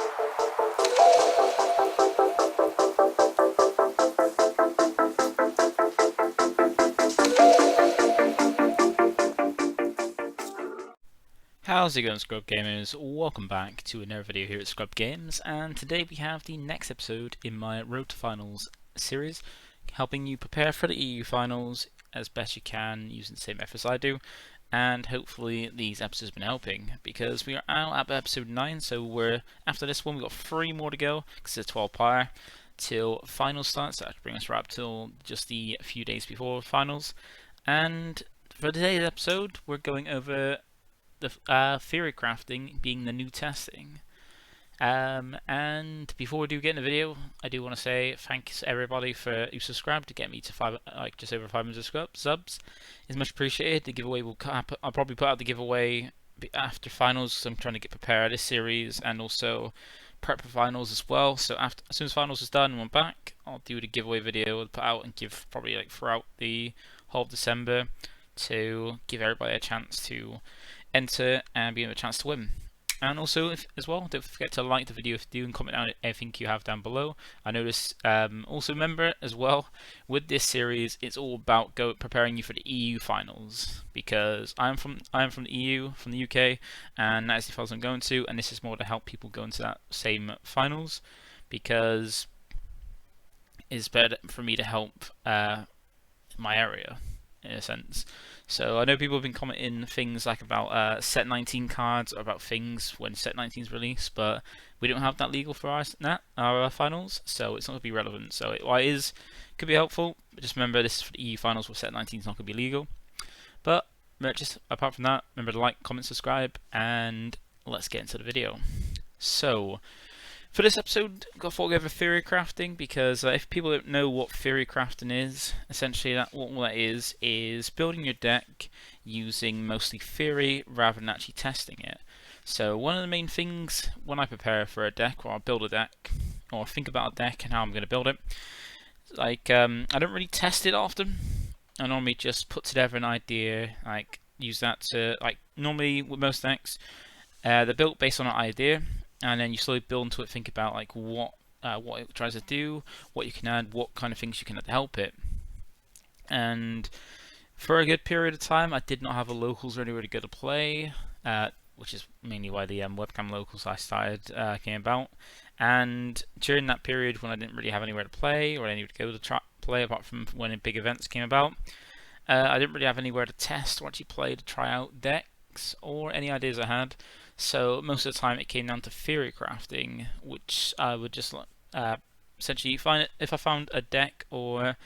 How's it going, ScrubGamers? Welcome back to another video here at ScrubGames, and today we have the next episode in my Road to Finals series, helping you prepare for the EU Finals as best you can using the same methods I do, and hopefully these episodes have been helping, because we are out at episode 9, so after this one we've got 3 more to go, because it's 12-part, till Finals starts. That should bring us right up till just the few days before Finals, and for today's episode we're going over the Theorycrafting being the new testing. And before we do get in the video, I do want to say thanks everybody who subscribed to get me to just over 500 subs. It's much appreciated. The giveaway I'll probably put out the giveaway after finals, so I'm trying to get prepared this series and also prep for finals as well. So as soon as finals is done and I'm back, I'll do the giveaway video, put out and give probably throughout the whole of December to give everybody a chance to enter and be given a chance to win. And also, as well, don't forget to like the video if you do and comment down everything you have down below. I noticed, also remember as well, with this series, it's all about preparing you for the EU finals, because I'm from the EU, from the UK, and that's the finals I'm going to, and this is more to help people go into that same finals, because it's better for me to help my area in a sense. So I know people have been commenting things like about set 19 cards, or about things when set 19 is released, but we don't have that legal for our finals, so it's not going to be relevant. So while it could be helpful, just remember this is for the EU finals where set 19 is not going to be legal. But just apart from that, remember to like, comment, subscribe, and let's get into the video. So for this episode, I've got to go over Theorycrafting, because if people don't know what Theorycrafting is, essentially what that is building your deck using mostly theory rather than actually testing it. So one of the main things when I prepare for a deck, or I build a deck, or think about a deck and how I'm going to build it, I don't really test it often. I normally just put together an idea, use that to, normally with most decks, they're built based on an idea, and then you slowly build into it, think about what it tries to do, what you can add, what kind of things you can add to help it. And for a good period of time, I did not have a locals or anywhere to go to play, which is mainly why the webcam locals I started came about. And during that period when I didn't really have anywhere to play or anywhere to go to play, apart from when big events came about, I didn't really have anywhere to test or actually play to try out decks or any ideas I had. So most of the time it came down to Theorycrafting, which I would just essentially if I found a deck or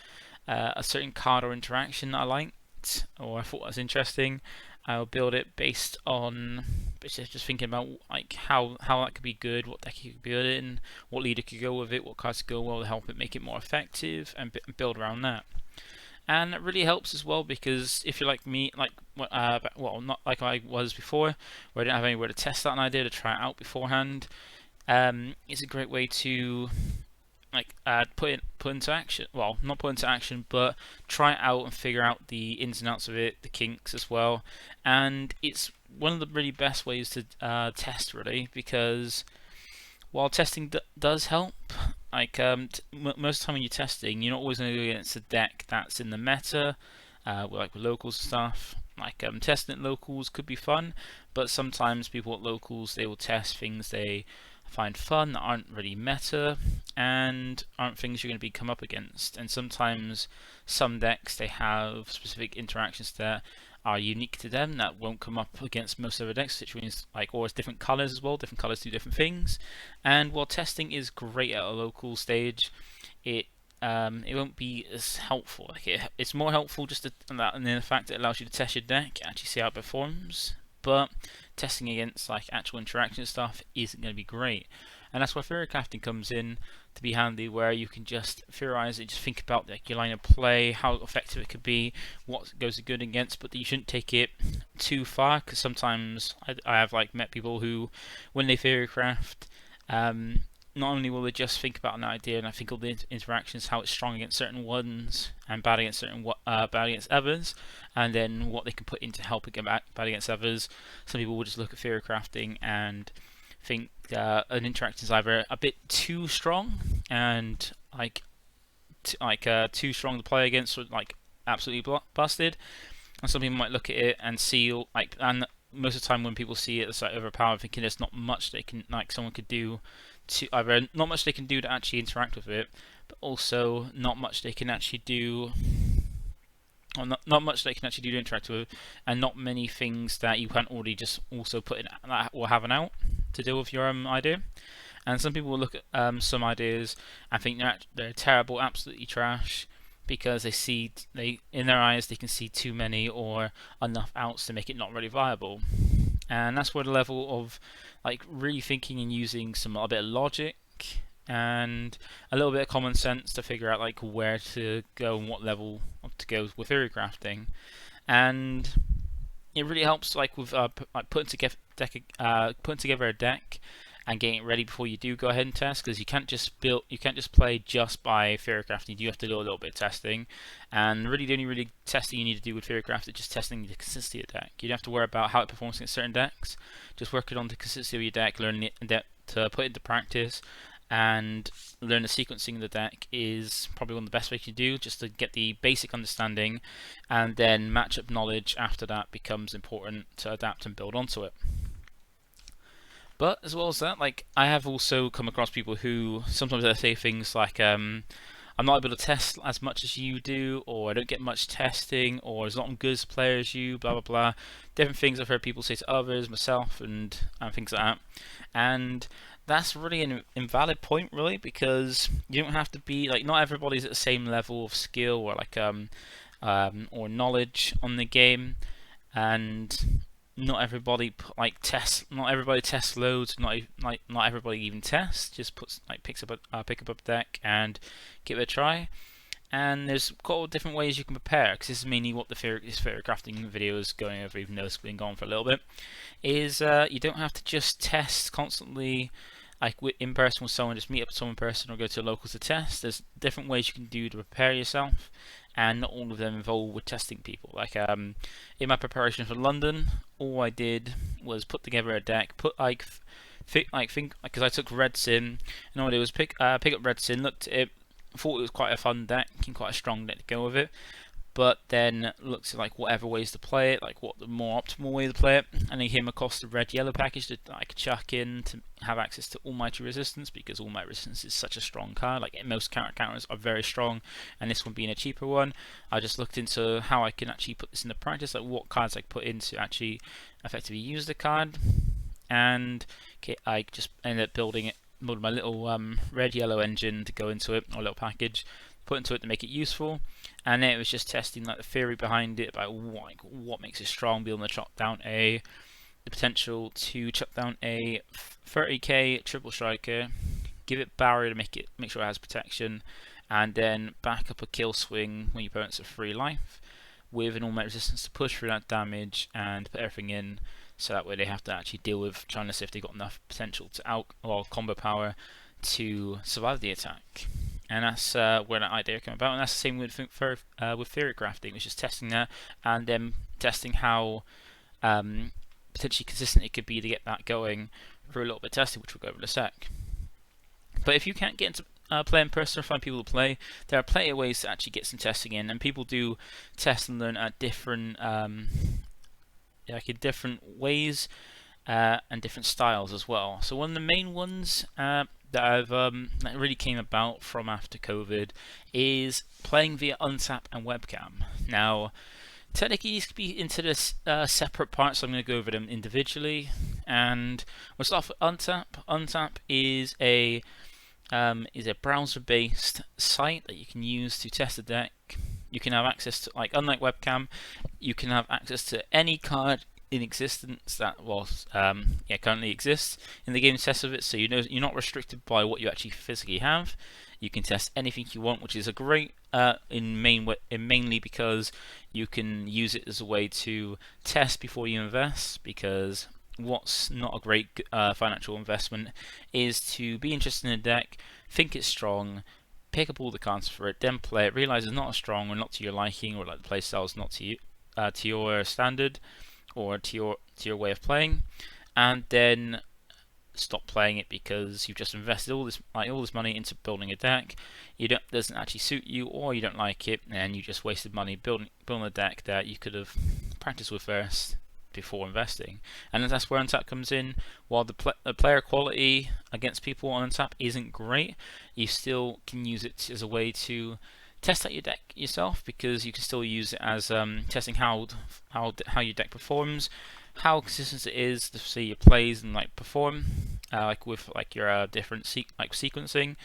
a certain card or interaction that I liked or I thought was interesting, I would build it based on just thinking about how that could be good, what deck you could build it in, what leader could go with it, what cards could go well to help it make it more effective, and build around that. And it really helps as well, because if you're like me, well, not like I was before, where I didn't have anywhere to test that idea to try it out beforehand, it's a great way to put into action. Well, not put into action, but try it out and figure out the ins and outs of it, the kinks as well. And it's one of the really best ways to test, really, because while testing does help, most of the time when you're testing, you're not always going to go against a deck that's in the meta, with locals and stuff. Testing at locals could be fun, but sometimes people at locals, they will test things they find fun that aren't really meta and aren't things you're going to come up against. And sometimes some decks, they have specific interactions that are unique to them that won't come up against most other decks, which means or it's different colors as well. Different colors do different things. And while testing is great at a local stage, it won't be as helpful. It's more helpful just in the fact that it allows you to test your deck, actually see how it performs. But testing against actual interaction stuff isn't going to be great. And that's where Theorycrafting comes in to be handy, where you can just theorize it, just think about your line of play, how effective it could be, what goes good against, but you shouldn't take it too far, because sometimes I have met people who, when they Theorycraft, not only will they just think about an idea and I think all the interactions, how it's strong against certain ones and bad against bad against others, and then what they can put in to help it get bad against others. Some people will just look at Theorycrafting and think an interaction is either a bit too strong and too strong to play against, or like absolutely busted. And some people might look at it and see and most of the time when people see it, it's like overpowered, thinking there's not much they can someone could do to either not much they can do to actually interact with it, but also not much they can actually do. Or not much they can actually do to interact with, and not many things that you can't already just also put in or have an out to deal with your idea. And some people will look at some ideas and think they're terrible, absolutely trash, because in their eyes they can see too many or enough outs to make it not really viable. And that's where the level of like really thinking and using a bit of logic and a little bit of common sense to figure out like where to go and what level to go with theory crafting. And it really helps like with putting together a deck and getting it ready before you do go ahead and test, because you can't just play just by Theorycrafting. You do have to do a little bit of testing, and really the only really testing you need to do with Theorycraft is just testing the consistency of the deck. You don't have to worry about how it performs against certain decks. Just working on the consistency of your deck, learning it to put it into practice, and learn the sequencing of the deck is probably one of the best ways to do, just to get the basic understanding, and then matchup knowledge after that becomes important to adapt and build onto it. But as well as that, like I have also come across people who sometimes they say things like, I'm not able to test as much as you do, or I don't get much testing, or as not good as a player as you, blah blah blah. Different things I've heard people say to others, myself, and things like that. And that's really an invalid point, really, because you don't have to be like, not everybody's at the same level of skill or like or knowledge on the game, and not everybody tests loads. Not everybody even tests. Just pick up a deck and give it a try. And there's got different ways you can prepare, because this is mainly what this Theorycrafting video is going over, even though it's been gone for a little bit. Is you don't have to just test constantly, like in person with someone. Just meet up with someone in person or go to a local to test. There's different ways you can do to prepare yourself, and not all of them involve with testing people. Like in my preparation for London, all I did was put together a deck, because I took Red Sin, and all I did was pick up Red Sin, looked at it, thought it was quite a fun deck and quite a strong deck to go with it, but then looked at like whatever ways to play it, like what the more optimal way to play it, and then came across the red-yellow package that I could chuck in to have access to Almighty Resistance, because Almighty Resistance is such a strong card. Like most counters are very strong, and this one being a cheaper one, I just looked into how I can actually put this into practice, like what cards I could put in to actually effectively use the card, and I just ended up building my little red-yellow engine to go into it, or little package, put into it to make it useful. And then it was just testing like the theory behind it, about what makes it strong, being able to chuck down the potential to chuck down a 30k triple striker, give it barrier to make sure it has protection, and then back up a kill swing when your opponent's at 3 life, with an all-out resistance to push through that damage and put everything in, so that way they have to actually deal with trying to see if they've got enough potential to combo power to survive the attack. And that's where that idea came about, and that's the same with Theorycrafting, which is testing that, and then testing how potentially consistent it could be to get that going through a little bit of testing, which we'll go over in a sec. But if you can't get into play in person or find people to play, there are plenty of ways to actually get some testing in, and people do test and learn at different in different ways and different styles as well. So one of the main ones that really came about from after COVID is playing via untap and webcam. Now, technically these could be into this separate parts, so I'm going to go over them individually. And we'll start off with untap. Untap is a browser-based site that you can use to test a deck. You can have access to, like, unlike webcam, you can have access to any card in existence that currently exists in the game test of it, so you're not restricted by what you actually physically have. You can test anything you want, which is a great mainly because you can use it as a way to test before you invest, because what's not a great financial investment is to be interested in a deck, think it's strong, pick up all the cards for it, then play it, realize it's not as strong or not to your liking, or like the playstyle is not to you, to your standard, or to your way of playing, and then stop playing it because you've just invested all this money into building a deck. Doesn't actually suit you, or you don't like it, and you just wasted money building a deck that you could have practiced with first before investing. And that's where Untap comes in. While the player quality against people on Untap isn't great, you still can use it as a way to test out your deck yourself, because you can still use it as testing how your deck performs, how consistent it is to see your plays and like perform, like with like your different sequencing,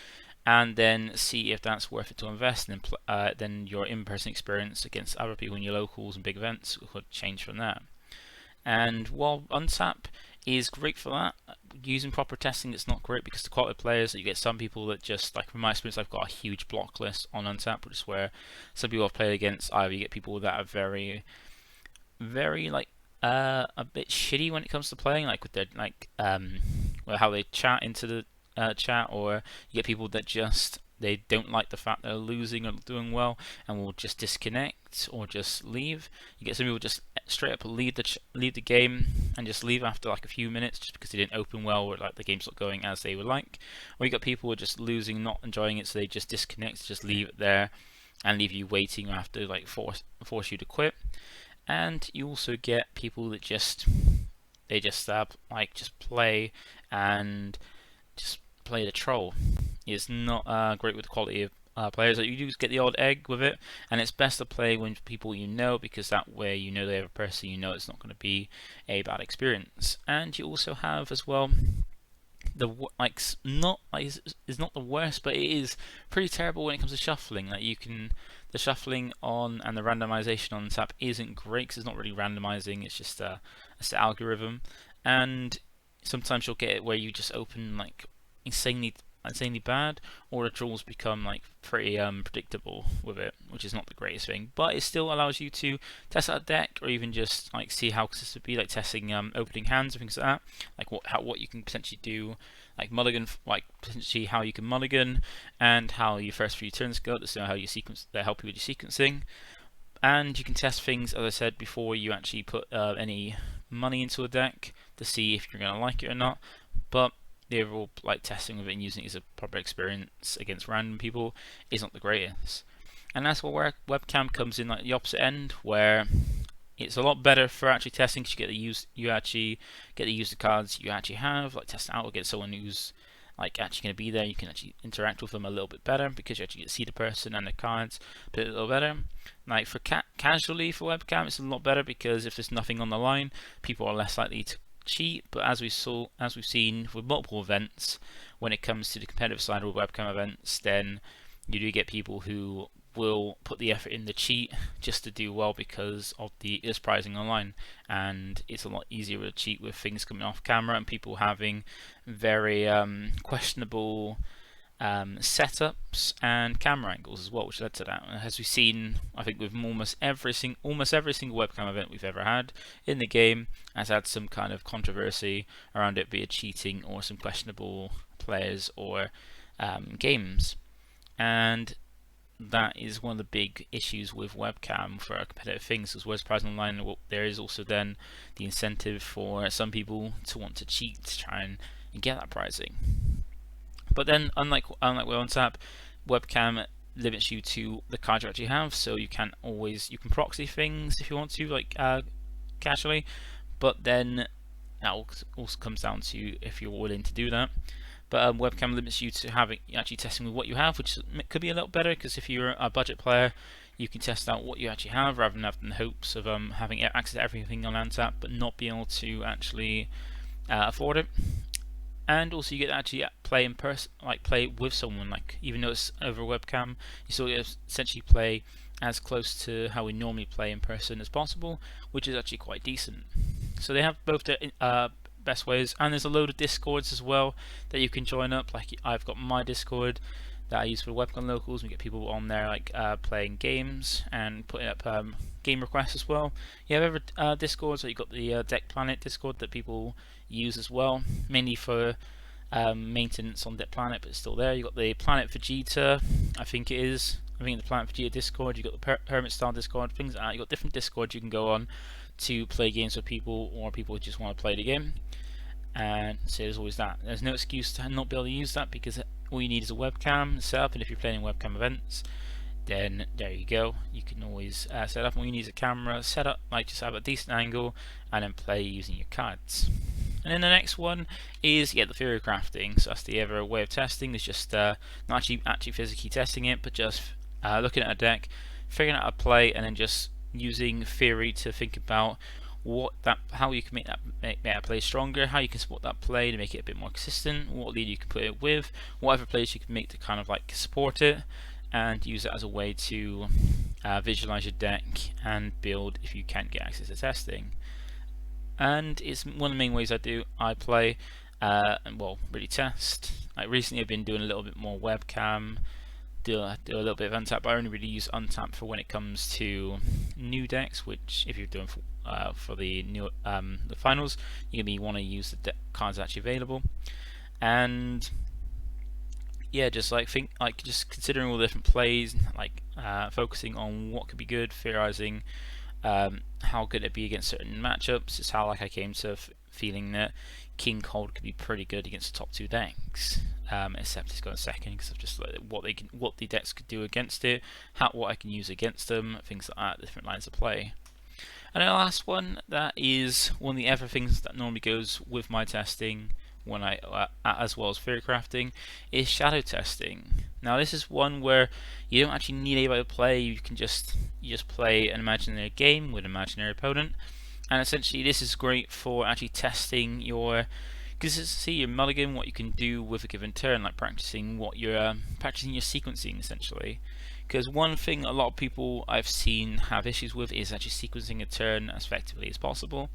and then see if that's worth it to invest. And then your in-person experience against other people in your locals and big events could change from that. And while Untap is great for that, using proper testing it's not great, because the quality of players, you get some people that just, like from my experience, I've got a huge block list on Untap, which is where some people I've played against, either you get people that are very like a bit shitty when it comes to playing, like with their how they chat into the chat, or you get people that just they don't like the fact they're losing or doing well and will just disconnect or just leave. You get some people just straight up leave the game and just leave after like a few minutes just because they didn't open well, or like the game's not going as they would like. Or you got people who are just losing, not enjoying it, so they just disconnect, just leave it there and leave you waiting, or have to like force you to quit. And you also get people that just play and just play the troll. It's not great with the quality of players. You do get the odd egg with it, and it's best to play when people you know, because that way you know they have a person, you know it's not going to be a bad experience. And you also have as well it's not the worst, but it is pretty terrible when it comes to shuffling. The shuffling on and the randomization on tap isn't great, because it's not really randomizing, it's just the algorithm. And sometimes you'll get it where you just open like insanely bad, or the draws become like pretty predictable with it, which is not the greatest thing. But it still allows you to test out a deck, or even just like see how consistent it be, like testing opening hands and things like that, like what you can potentially do, like mulligan, like potentially how you can mulligan, and how your first few turns go, to see how you sequence, that help you with your sequencing. And you can test things, as I said, before you actually put any money into a deck to see if you're going to like it or not. But the overall testing of it and using it as a proper experience against random people is not the greatest. And that's where webcam comes in, like the opposite end, where it's a lot better for actually testing, because you actually get to use the cards you actually have, like test out against someone who's like actually going to be there. You can actually interact with them a little bit better, because you actually get to see the person and the cards a little better. Like for casually for webcam, it's a lot better, because if there's nothing on the line, people are less likely to cheat. But as we've seen with multiple events, when it comes to the competitive side of webcam events, then you do get people who will put the effort in the cheat just to do well, because of the pricing online, and it's a lot easier to cheat with things coming off camera and people having very questionable setups and camera angles as well, which led to that. As we've seen, I think with almost every single webcam event we've ever had in the game has had some kind of controversy around it, be it cheating or some questionable players or games. And that is one of the big issues with webcam for competitive things, because whereas pricing online, there is also then the incentive for some people to want to cheat to try and get that pricing. But then, unlike with OnTap, webcam limits you to the cards you actually have, so you can proxy things if you want to, like casually. But then that also comes down to if you're willing to do that. But webcam limits you to actually testing with what you have, which could be a little better, because if you're a budget player, you can test out what you actually have rather than having the hopes of having access to everything on OnTap but not being able to actually afford it. And also you get to actually play in person, like play with someone, like even though it's over webcam, you still get to essentially play as close to how we normally play in person as possible, which is actually quite decent. So they have both their best ways, and there's a load of discords as well that you can join up. Like I've got my discord that I use for webcam locals. We get people on there like playing games and putting up game requests as well. You have other discords, so you've got the Deck Planet discord that people use as well, mainly for maintenance on Deck Planet, but it's still there. You've got the Planet Vegeta, I think the Planet Vegeta discord. You've got the Hermit Style discord, things like that. You've got different discords you can go on to play games with people, or people who just want to play the game. And so there's always that. There's no excuse to not be able to use that, because all you need is a webcam set up, and if you're playing webcam events, then there you go. You can always set up. All you need is a camera, set up, like just have a decent angle, and then play using your cards. And then the next one is the Theorycrafting. So that's the other way of testing. It's just not actually physically testing it, but just looking at a deck, figuring out how to play, and then just using theory to think about how you can make that play stronger, how you can support that play to make it a bit more consistent, what leader you can put it with, whatever plays you can make to kind of like support it, and use it as a way to visualize your deck and build if you can't get access to testing. And it's one of the main ways I play and really test. Like recently I've been doing a little bit more webcam, do a little bit of untap, but I only really use untap for when it comes to new decks, which if you're doing for the new the finals, you're gonna want to use the cards actually available. And yeah, just just considering all the different plays, focusing on what could be good, theorizing how good it'd be against certain matchups. It's how I came to feeling that King Cold could be pretty good against the top two decks, except it's got a second because of just what the decks could do against it, what I can use against them, things like that, different lines of play. And the last one, that is one of the other things that normally goes with my testing when as well as Theorycrafting, is shadow testing. Now this is one where you don't actually need anybody to play. You just play an imaginary game with an imaginary opponent, and essentially this is great for actually testing your consistency, your mulligan, what you can do with a given turn, like practicing your sequencing essentially. Because one thing a lot of people I've seen have issues with is actually sequencing a turn as effectively as possible.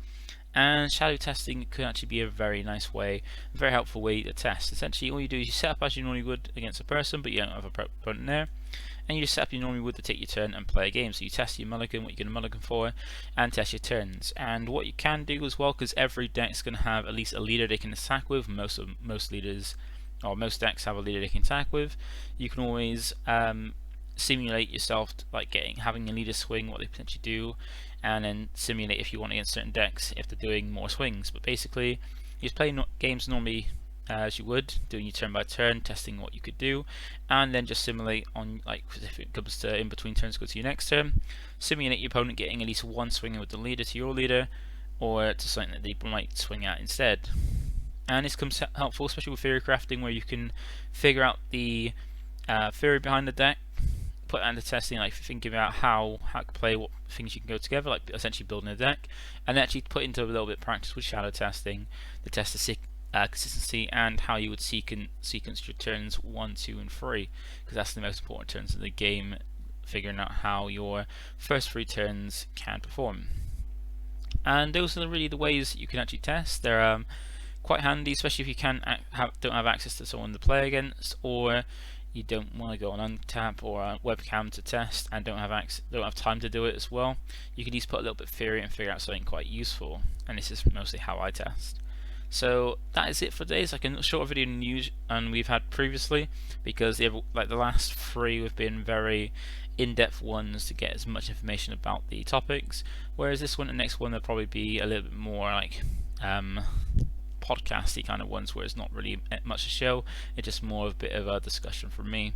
And shadow testing could actually be a very nice way, a very helpful way to test. Essentially all you do is you set up as you normally would against a person, but you don't have a opponent there, and you just set up you normally would to take your turn and play a game. So you test your mulligan, what you're going to mulligan for, and test your turns. And what you can do as well, because every deck is going to have at least a leader they can attack with, most leaders, or most decks have a leader they can attack with, you can always simulate yourself having a leader swing, what they potentially do, and then simulate if you want against certain decks if they're doing more swings. But basically you just play games normally as you would, doing your turn by turn, testing what you could do, and then just simulate on, if it comes to in between turns, go to your next turn, simulate your opponent getting at least one swing with the leader to your leader, or to something that they might swing at instead. And this comes helpful especially with Theorycrafting, where you can figure out the theory behind the deck, put that into testing, thinking about how to play, what things you can go together, like essentially building a deck, and actually put into a little bit of practice with shadow testing to test the consistency and how you would sequence your turns 1, 2, and 3, because that's the most important turns of the game, figuring out how your first 3 turns can perform. And those are really the ways you can actually test. They're quite handy, especially if you don't have access to someone to play against, or you don't want to go on untap or a webcam to test and don't have time to do it as well. You can just put a little bit of theory and figure out something quite useful, and this is mostly how I test. So that is it for today. It's like a shorter video than we've had previously, because the last 3 have been very in-depth ones to get as much information about the topics, whereas this one and next one will probably be a little bit more podcasty kind of ones, where it's not really much a show, it's just more of a bit of a discussion from me.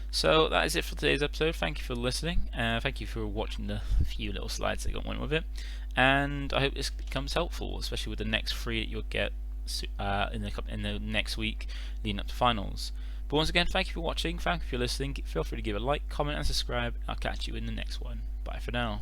So that is it for today's episode. Thank you for listening, thank you for watching the few little slides that went with it, and I hope this becomes helpful, especially with the next 3 that you'll get in the next week leading up to finals. But once again, thank you for watching, thank you for listening. Feel free to give a like, comment and subscribe. I'll catch you in the next one. Bye for now.